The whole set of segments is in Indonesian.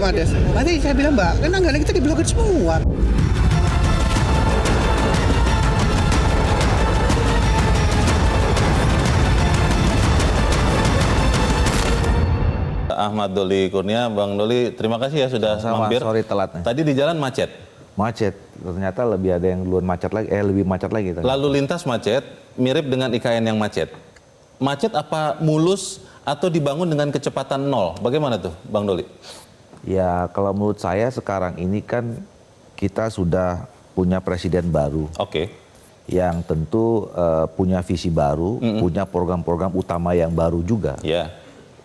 Pak Kades. Nanti saya bilang, Mbak, kan anggaran kita diblokir semua. Ahmad Doli Kurnia, Bang Doli, terima kasih ya sudah mampir. Sorry telatnya. Tadi di jalan macet. Macet, ternyata lebih ada yang duluan macet lagi, lebih macet lagi. Lalu lintas macet, mirip dengan IKN yang macet. Macet apa mulus atau dibangun dengan kecepatan nol? Bagaimana tuh, Bang Doli? Ya, kalau menurut saya sekarang ini kan kita sudah punya presiden baru. Oke. Yang tentu punya visi baru, punya program-program utama yang baru juga. Ya.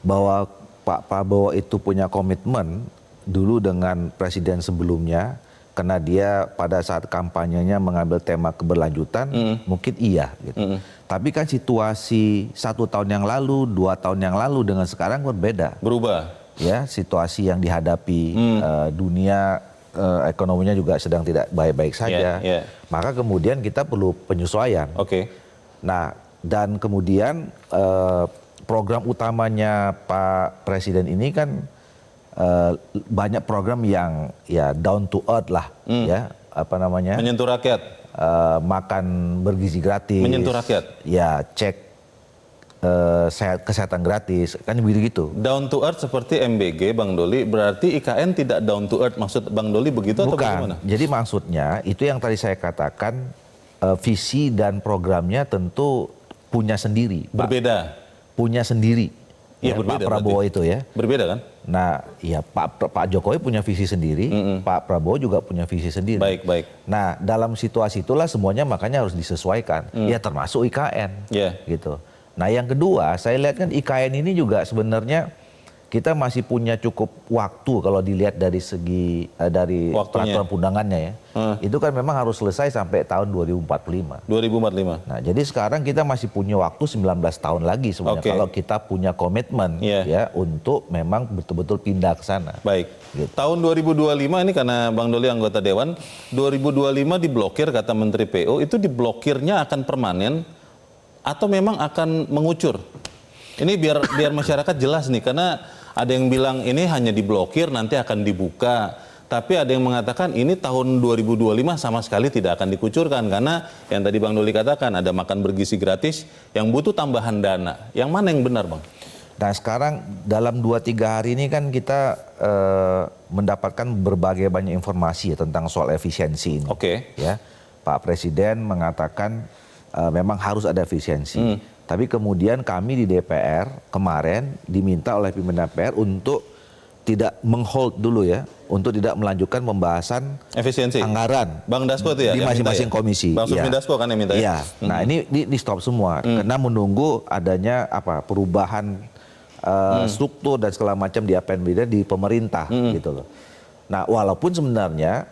Bahwa Pak Prabowo itu punya komitmen dulu dengan presiden sebelumnya, karena dia pada saat kampanyenya mengambil tema keberlanjutan, mungkin iya gitu. Tapi kan situasi 1 tahun yang lalu, 2 tahun yang lalu dengan sekarang berbeda. Berubah. Ya, situasi yang dihadapi dunia ekonominya juga sedang tidak baik-baik saja. Maka kemudian kita perlu penyesuaian. Oke. Nah, dan kemudian program utamanya Pak Presiden ini kan banyak program yang ya down to earth lah, ya apa namanya? Menyentuh rakyat. Makan bergizi gratis. Menyentuh rakyat. Ya, cek kesehatan gratis, kan begitu. Down to earth seperti MBG, Bang Doli, berarti IKN tidak down to earth, maksud Bang Doli begitu atau bagaimana? Jadi maksudnya itu yang tadi saya katakan, visi dan programnya tentu punya sendiri. Berbeda. Punya sendiri. Iya, Ya, berbeda. Pak Prabowo berarti. itu ya. Berbeda kan? Nah, ya Pak Jokowi punya visi sendiri, Pak Prabowo juga punya visi sendiri. Baik, baik. Nah, dalam situasi itulah semuanya makanya harus disesuaikan. Ya termasuk IKN. Gitu. Nah, yang kedua, saya lihat kan IKN ini juga sebenarnya kita masih punya cukup waktu kalau dilihat dari segi dari peraturan undangannya ya. Itu kan memang harus selesai sampai tahun 2045. 2045. Nah, jadi sekarang kita masih punya waktu 19 tahun lagi sebenarnya kalau kita punya komitmen ya untuk memang betul-betul pindah ke sana. Baik. Gitu. Tahun 2025 ini karena Bang Doli anggota dewan, 2025 diblokir kata Menteri PO, itu diblokirnya akan permanen atau memang akan mengucur? Ini biar masyarakat jelas nih, karena ada yang bilang ini hanya diblokir nanti akan dibuka. Tapi ada yang mengatakan ini tahun 2025 sama sekali tidak akan dikucurkan karena yang tadi Bang Doli katakan ada makan bergizi gratis yang butuh tambahan dana. Yang mana yang benar, Bang? Nah, sekarang dalam 2-3 hari ini kan kita mendapatkan berbagai banyak informasi ya tentang soal efisiensi ini. Oke. Ya, Pak Presiden mengatakan memang harus ada efisiensi. Tapi kemudian kami di DPR kemarin diminta oleh pimpinan DPR untuk tidak menghold dulu ya, untuk tidak melanjutkan pembahasan efisiensi anggaran Bang Dasko itu ya, di masing-masing komisi. Bang Sufmi Dasko kan yang minta ya. Nah, ini di stop semua karena menunggu adanya perubahan struktur dan segala macam di APBD di pemerintah gitu loh. Nah, walaupun sebenarnya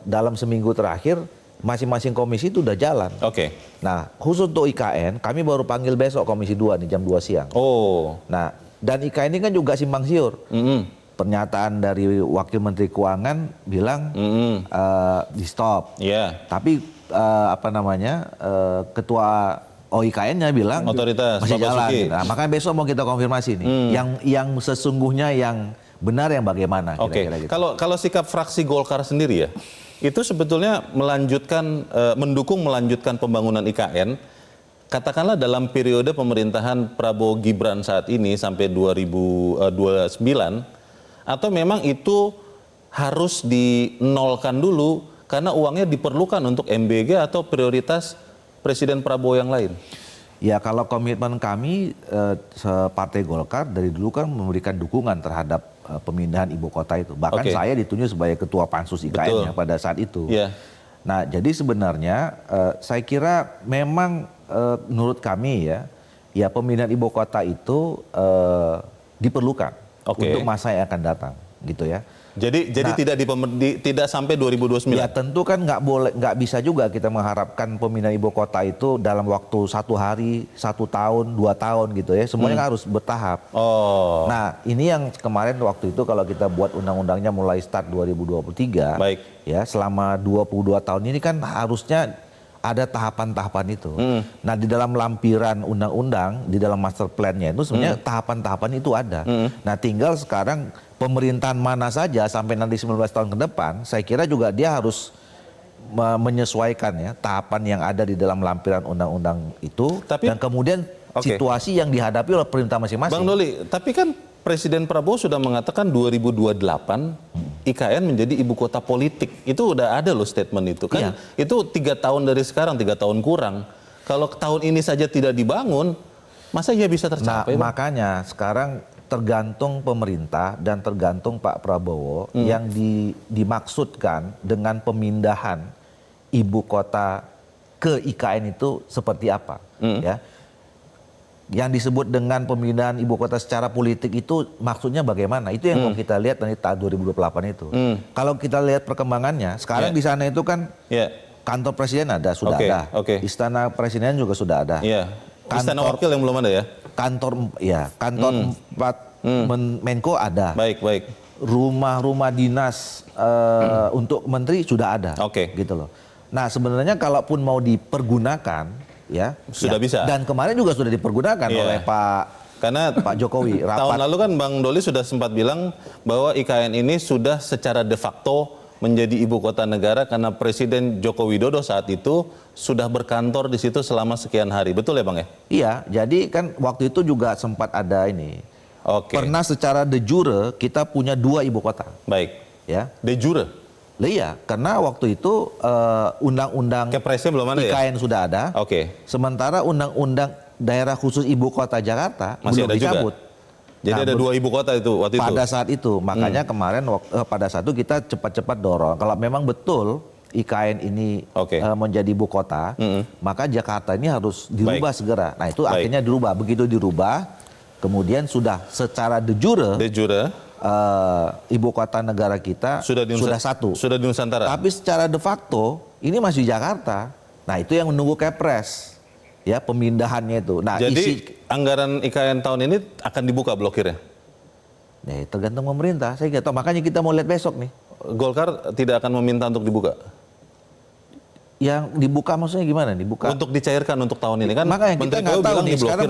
dalam seminggu terakhir masing-masing komisi itu udah jalan. Oke. Nah, khusus untuk IKN, kami baru panggil besok Komisi 2 nih jam 2 siang. Oh. Nah, dan IKN ini kan juga simpang siur. Pernyataan dari Wakil Menteri Keuangan bilang di stop. Tapi Ketua OIKN-nya bilang otoritas masih Bapak jalan. Suki. Nah, makanya besok mau kita konfirmasi nih. Yang sesungguhnya yang benar yang bagaimana? Oke. Kira-kira gitu. Kalau sikap fraksi Golkar sendiri ya, itu sebetulnya mendukung melanjutkan pembangunan IKN, katakanlah dalam periode pemerintahan Prabowo Gibran saat ini sampai 2029, atau memang itu harus dinolkan dulu karena uangnya diperlukan untuk MBG atau prioritas Presiden Prabowo yang lain? Ya, kalau komitmen kami Partai Golkar dari dulu kan memberikan dukungan terhadap pemindahan ibu kota itu. Bahkan saya ditunjuk sebagai ketua pansus IKN pada saat itu. Nah, jadi sebenarnya saya kira memang menurut kami ya pemindahan ibu kota itu diperlukan untuk masa yang akan datang, gitu ya. Jadi tidak sampai 2029. Ya tentu kan nggak bisa juga kita mengharapkan pemindahan ibu kota itu dalam waktu 1 hari, 1 tahun, 2 tahun gitu ya. Semuanya harus bertahap. Nah, ini yang kemarin waktu itu kalau kita buat undang-undangnya mulai start 2023, ya selama 22 tahun ini kan harusnya ada tahapan-tahapan itu. Nah, di dalam lampiran undang-undang, di dalam master plan-nya itu sebenarnya tahapan-tahapan itu ada. Nah, tinggal sekarang pemerintahan mana saja sampai nanti 19 tahun ke depan, saya kira juga dia harus menyesuaikan ya tahapan yang ada di dalam lampiran undang-undang itu, dan kemudian situasi yang dihadapi oleh pemerintah masing-masing. Bang Doli, tapi kan Presiden Prabowo sudah mengatakan 2028 IKN menjadi ibu kota politik. Itu udah ada loh statement itu kan. Itu 3 tahun dari sekarang, 3 tahun kurang. Kalau tahun ini saja tidak dibangun, masa ya bisa tercapai? Nah, makanya sekarang tergantung pemerintah dan tergantung Pak Prabowo yang dimaksudkan dengan pemindahan ibu kota ke IKN itu seperti apa, ya. Yang disebut dengan pemindahan ibu kota secara politik itu maksudnya bagaimana? Itu yang mau kita lihat dari tahun 2028 itu. Kalau kita lihat perkembangannya, sekarang di sana itu kan kantor presiden sudah ada. Istana presiden juga sudah ada. Istana wakil yang belum ada ya? Kantor Menko ada. Baik. Rumah-rumah dinas untuk menteri sudah ada. Gitu loh. Nah, sebenarnya kalaupun mau dipergunakan sudah bisa. Dan kemarin juga sudah dipergunakan oleh Pak Jokowi. Tahun lalu kan Bang Doli sudah sempat bilang bahwa IKN ini sudah secara de facto menjadi ibu kota negara karena Presiden Joko Widodo saat itu sudah berkantor di situ selama sekian hari. Betul ya Bang ya? Iya, jadi kan waktu itu juga sempat ada ini. Pernah secara de jure kita punya 2 ibu kota. Baik. Ya. De jure? Iya, karena waktu itu undang-undang Kepresnya belum ada IKN sudah ada. Sementara undang-undang daerah khusus ibu kota Jakarta masih belum ada dicabut. Juga. Jadi ada 2 ibu kota itu waktu itu. Pada saat itu, makanya kemarin pada saat itu kita cepat-cepat dorong. Kalau memang betul IKN ini menjadi ibu kota, maka Jakarta ini harus dirubah segera. Nah itu akhirnya dirubah. Begitu dirubah, kemudian sudah secara de jure ibu kota negara kita sudah satu. Sudah di Nusantara. Tapi secara de facto ini masih Jakarta. Nah itu yang menunggu Kepres. Ya, pemindahannya itu. Nah, jadi anggaran IKN tahun ini akan dibuka blokirnya? Nah, tergantung pemerintah. Saya nggak tahu. Makanya kita mau lihat besok nih. Golkar tidak akan meminta untuk dibuka? Yang dibuka maksudnya gimana? Dibuka untuk dicairkan untuk tahun ini kan? Makanya kita nggak tahu nih. Sekarang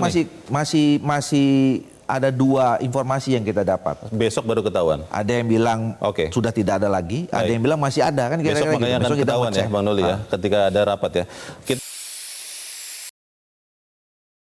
masih ada 2 informasi yang kita dapat. Besok baru ketahuan. Ada yang bilang sudah tidak ada lagi. Ada yang bilang masih ada kan? Besok makanya akan ketahuan ya, Bang Doli ya, ketika ada rapat ya. Kita